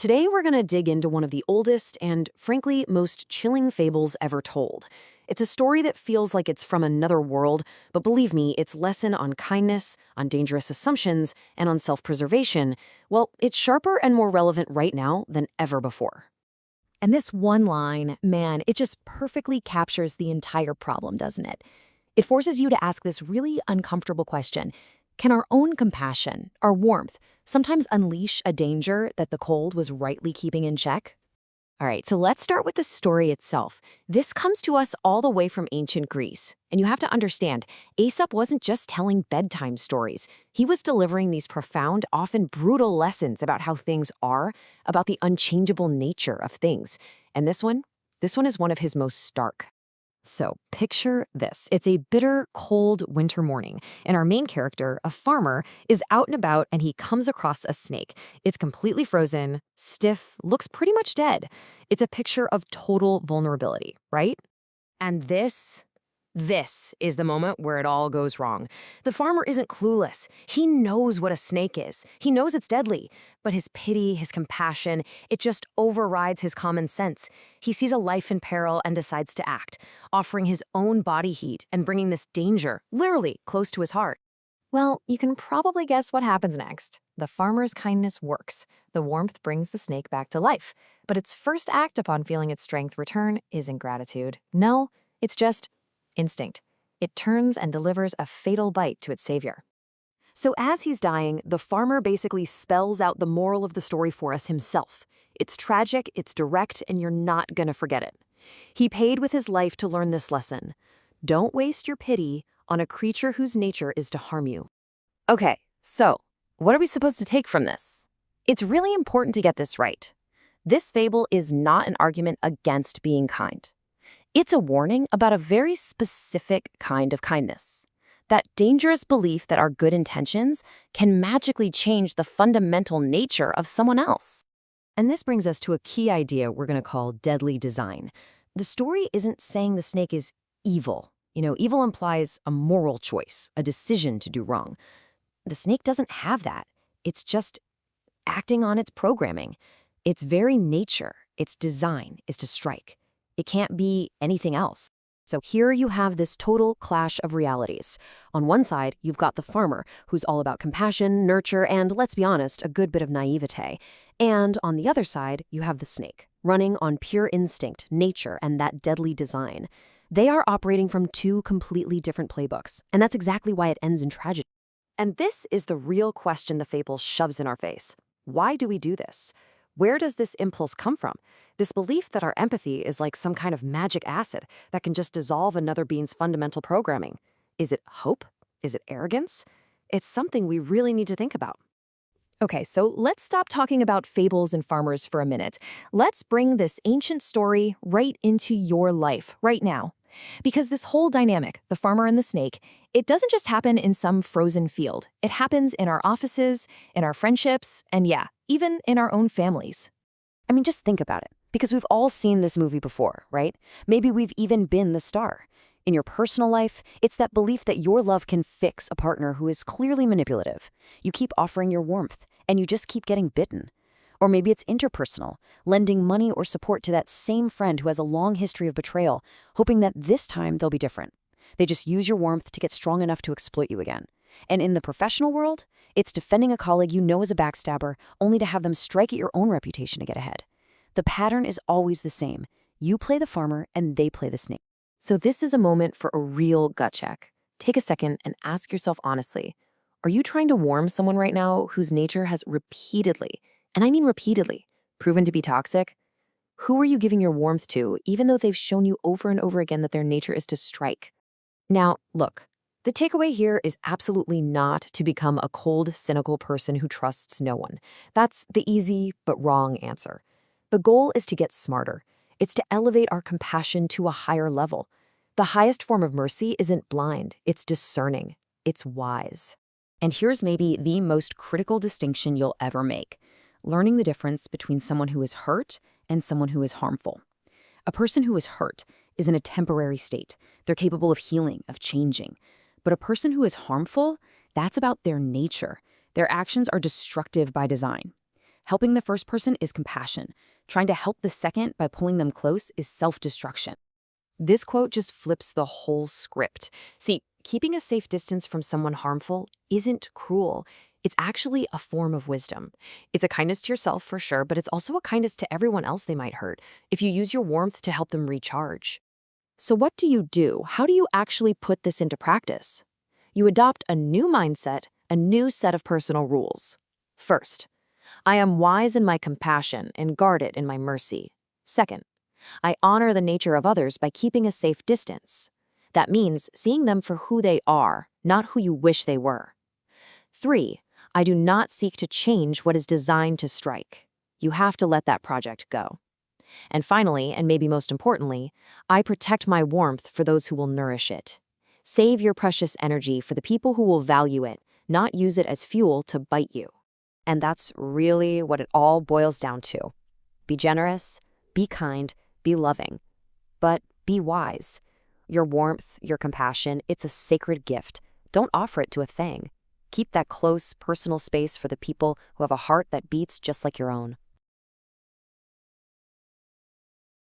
Today we're going to dig into one of the oldest and, frankly, most chilling fables ever told. It's a story that feels like it's from another world, but believe me, its lesson on kindness, on dangerous assumptions, and on self-preservation, well, it's sharper and more relevant right now than ever before. And this one line, man, it just perfectly captures the entire problem, doesn't it? It forces you to ask this really uncomfortable question. Can our own compassion, our warmth, sometimes unleash a danger that the cold was rightly keeping in check? All right, so let's start with the story itself. This comes to us all the way from ancient Greece. And you have to understand, Aesop wasn't just telling bedtime stories. He was delivering these profound, often brutal lessons about how things are, about the unchangeable nature of things. And this one is one of his most stark. So picture this. It's a bitter, cold winter morning, and our main character, a farmer, is out and about and he comes across a snake. It's completely frozen, stiff, looks pretty much dead. It's a picture of total vulnerability, right? And this is the moment where it all goes wrong. The farmer isn't clueless. He knows what a snake is. He knows it's deadly. But his pity, his compassion, it just overrides his common sense. He sees a life in peril and decides to act, offering his own body heat and bringing this danger, literally, close to his heart. Well, you can probably guess what happens next. The farmer's kindness works. The warmth brings the snake back to life. But its first act upon feeling its strength return isn't gratitude. No, it's just instinct. It turns and delivers a fatal bite to its savior. So as he's dying, the farmer basically spells out the moral of the story for us himself. It's tragic, it's direct, and you're not gonna forget it. He paid with his life to learn this lesson. Don't waste your pity on a creature whose nature is to harm you. Okay, so what are we supposed to take from this? It's really important to get this right. This fable is not an argument against being kind. It's a warning about a very specific kind of kindness. That dangerous belief that our good intentions can magically change the fundamental nature of someone else. And this brings us to a key idea we're going to call deadly design. The story isn't saying the snake is evil. Evil implies a moral choice, a decision to do wrong. The snake doesn't have that. It's just acting on its programming. Its very nature, its design, is to strike. It can't be anything else. So here you have this total clash of realities. On one side, you've got the farmer, who's all about compassion, nurture, and, let's be honest, a good bit of naivete. And on the other side, you have the snake, running on pure instinct, nature, and that deadly design. They are operating from two completely different playbooks, and that's exactly why it ends in tragedy. And this is the real question the fable shoves in our face. Why do we do this? Where does this impulse come from? This belief that our empathy is like some kind of magic acid that can just dissolve another being's fundamental programming. Is it hope? Is it arrogance? It's something we really need to think about. Okay, so let's stop talking about fables and farmers for a minute. Let's bring this ancient story right into your life, right now. Because this whole dynamic, the farmer and the snake, it doesn't just happen in some frozen field. It happens in our offices, in our friendships, and yeah, even in our own families. I mean, just think about it, because we've all seen this movie before, right? Maybe we've even been the star. In your personal life, it's that belief that your love can fix a partner who is clearly manipulative. You keep offering your warmth, and you just keep getting bitten. Or maybe it's interpersonal, lending money or support to that same friend who has a long history of betrayal, hoping that this time they'll be different. They just use your warmth to get strong enough to exploit you again. And in the professional world, it's defending a colleague you know is a backstabber, only to have them strike at your own reputation to get ahead. The pattern is always the same. You play the farmer and they play the snake. So this is a moment for a real gut check. Take a second and ask yourself honestly, are you trying to warm someone right now whose nature has repeatedly, and I mean repeatedly, proven to be toxic? Who are you giving your warmth to, even though they've shown you over and over again that their nature is to strike? Now, look, the takeaway here is absolutely not to become a cold, cynical person who trusts no one. That's the easy but wrong answer. The goal is to get smarter. It's to elevate our compassion to a higher level. The highest form of mercy isn't blind, it's discerning, it's wise. And here's maybe the most critical distinction you'll ever make: learning the difference between someone who is hurt and someone who is harmful. A person who is hurt is in a temporary state. They're capable of healing, of changing. But a person who is harmful, that's about their nature. Their actions are destructive by design. Helping the first person is compassion. Trying to help the second by pulling them close is self-destruction. This quote just flips the whole script. See, keeping a safe distance from someone harmful isn't cruel. It's actually a form of wisdom. It's a kindness to yourself for sure, but it's also a kindness to everyone else they might hurt if you use your warmth to help them recharge. So what do you do? How do you actually put this into practice? You adopt a new mindset, a new set of personal rules. First, I am wise in my compassion and guarded in my mercy. Second, I honor the nature of others by keeping a safe distance. That means seeing them for who they are, not who you wish they were. 3, I do not seek to change what is designed to strike. You have to let that project go. And finally, and maybe most importantly, I protect my warmth for those who will nourish it. Save your precious energy for the people who will value it, not use it as fuel to bite you. And that's really what it all boils down to. Be generous, be kind, be loving, but be wise. Your warmth, your compassion, it's a sacred gift. Don't offer it to a thing. Keep that close, personal space for the people who have a heart that beats just like your own.